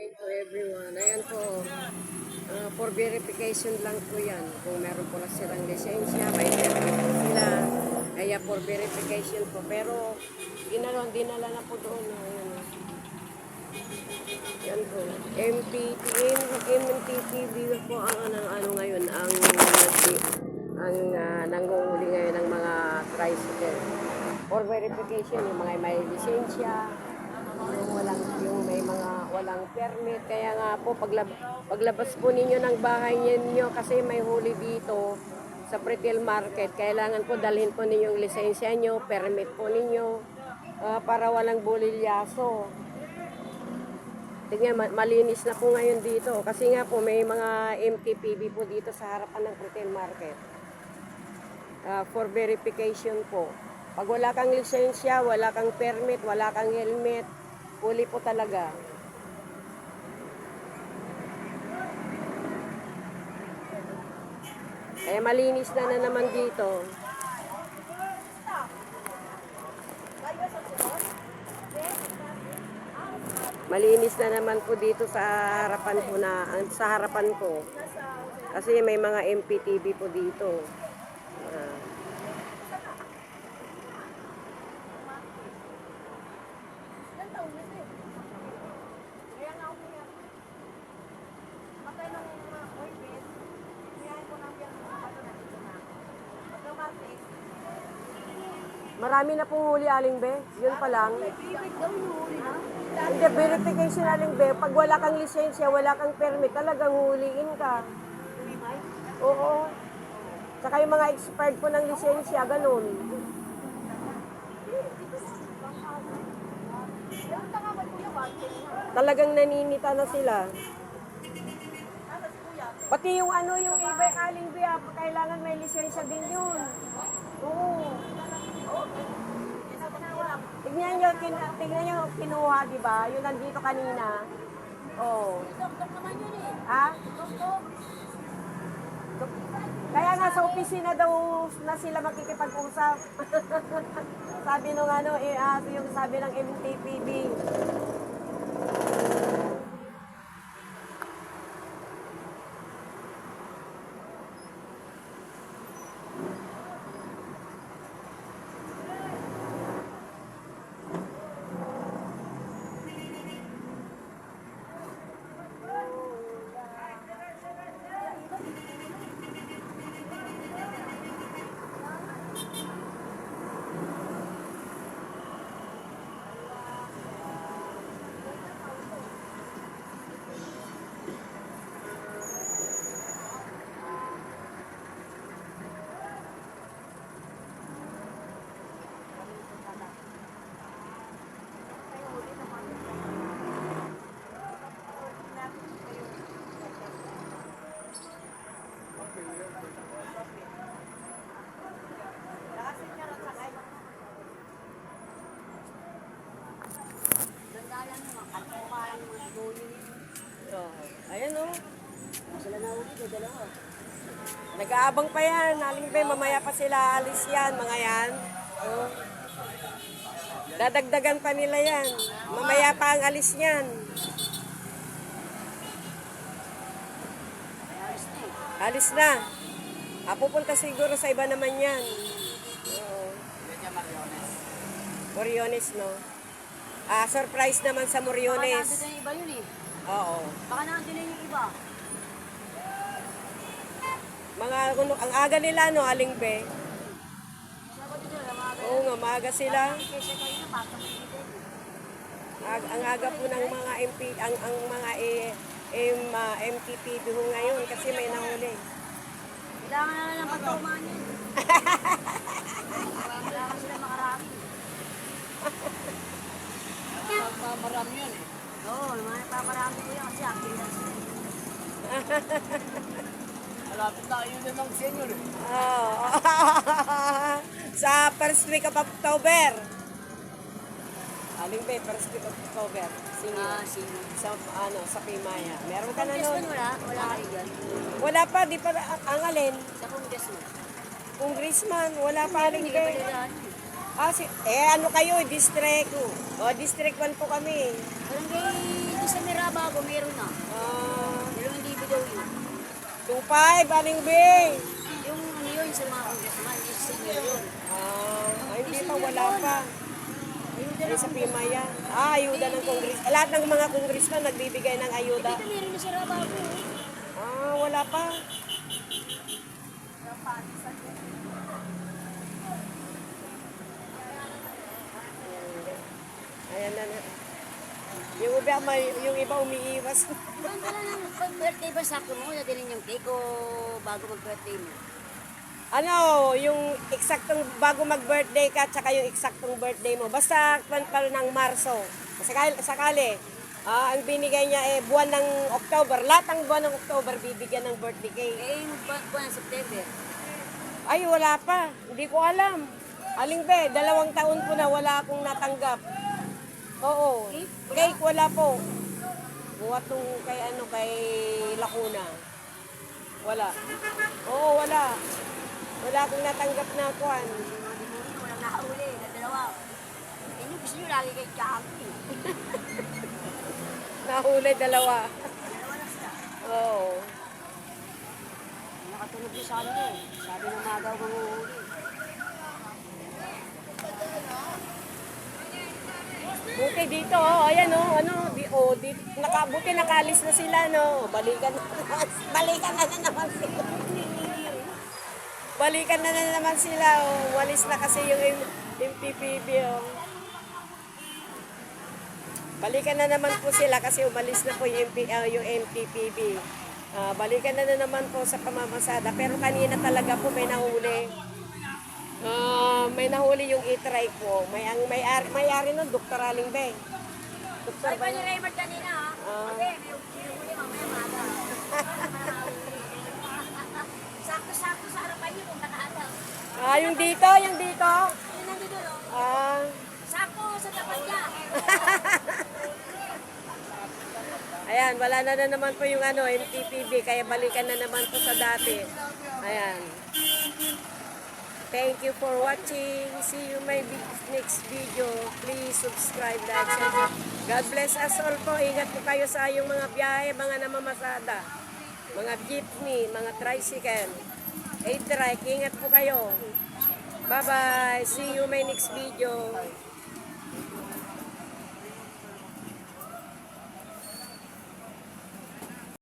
morning to everyone. Ayan po, for verification lang po yan. Kung meron po lang silang lisensya, may permit po sila. Kaya for verification po. Pero, dinala na po doon. Ayan. Yan po. MTPB po ang ano ngayon, ang nanguhuli ngayon ng mga tricycle. For verification, yung mga may lisensya, yung may mga walang permit. Kaya nga po, paglabas po ninyo ng bahay ninyo, kasi may huli dito sa retail market, kailangan po dalhin po ninyong lisensya nyo, permit po ninyo, para walang bulilyaso. Tingnan, malinis na po ngayon dito. Kasi nga po, may mga MTPB po dito sa harapan ng retail market. For verification po. Pag wala kang lisensya, wala kang permit, wala kang helmet, huli po talaga. Kaya malinis na naman dito. Malinis na naman po dito sa harapan ko. Kasi may mga MPTB po dito. Marami na pong huli, Aling Be. Yun pa lang. Hindi, verification, Aling Be. Pag wala kang lisensya, wala kang permit, talagang huliin ka. Oo. Tsaka yung mga expired po ng lisensya, ganun. Talagang naninita na sila. Pati yung yung e-bike, Aling Be, kailangan may lisensya din yun. Oo. Tignan nyo kinuha, di ba? Yung nandito kanina. Oh. Ha? Kaya nga sa opisina daw na sila makikipag-usap. Sabi nung yung sabi ng MTPB. Ayan o. Nag-aabang pa yan. Aling Be, mamaya pa sila alis yan, mga yan. Oh. Dadagdagan pa nila yan. Mamaya pa ang alis niyan. Alis na. Pupunta siguro sa iba naman yan. Oo. Moriones, no? Surprise naman sa Moriones. Baka nandun yung iba yun eh. Oo. Baka nandun yung iba. Ang aga nila, no, Aling Be? Oo nga, maaga sila. Ang aga po ng mga ang mga MTPB ho ngayon kasi may nahuli. Kailangan na lang pagtumaan yun. Kailangan sila makarami. Marami yun eh. Oo, paparami ko yan kasi akin lang sila. Malapit tayo na ng senior eh. Oh. Sa first week of October. Aling Be, first week of October. Senior. Senior. Sa Pimaya. Meron ka na Congressman nun? wala kayo dyan. Wala pa, di pa ang alin. Sa congressman. Congressman, wala pa, Aling Hindi ka Be. palilaan. Ano kayo, district. District 1 po kami. Barangay, doon sa Mirabag. bago meron na. 2,000 daw yun. 2.5, Aling Bing. Yung ano yun sa mga congressman, yung senior yun. Hindi pa, wala pa. Ay, sa Pima yan. Ayuda ng kongres. Lahat ng mga kongresman nagbibigay ng ayuda. Dito meron na siya bago. Wala pa. Ayan na. Yung iba umiiwas. Ang pala ng pag-birthday ba sakto mo, dadalhin yung cake o bago mag-birthday mo? Yung eksaktong bago mag-birthday ka, tsaka yung eksaktong birthday mo. Basta pa ng Marso. Sakali. Ang binigay niya buwan ng October. Lahat ng buwan ng October bibigyan ng birthday cake. Yung buwan ng September. Ay, wala pa. Hindi ko alam. Aling be, 2 taon po na wala akong natanggap. Oo. Cake wala po. Buwat tong kay Lacuna. Wala. Oo, wala. Wala akong natanggap na kuan. Walang nakahuli, na dalawa. Yung gusto nyo lagi kay Jackie. Nahuli 2. Dalawa na sila. Oo. Nakatunog yung sa ano eh. Sabi ng mga daw manguhuli. Buti dito, ayan buti nakalis na sila, no. Balikan na naman sila. Balikan na naman sila, walis na kasi yung MPPB, Balikan na naman po sila kasi umalis na po yung MPPB. Balikan na naman po sa pamamasada. Pero kanina talaga po may nahuli. May nahuli yung e-trike po. May-ari nun, Dr. Aling Beng. Dr. Ay pa ni Raymond kanina ha? Kasi may huli mamaya maga. Sakto-sakto sa harapan niyo kung nakaataw. Yung dito. Yun nandito no? Sakto sa tapat niya. Ayan, wala na naman po yung MTPB, kaya balikan na naman po sa dati. Ayan. Thank you for watching. See you my next video. Please subscribe, like, share. God bless us all po. Ingat po kayo sa iyong mga biyahe, mga namamasada, mga jeepney, mga tricycle, trike. Ingat po kayo. Bye-bye. See you my next video.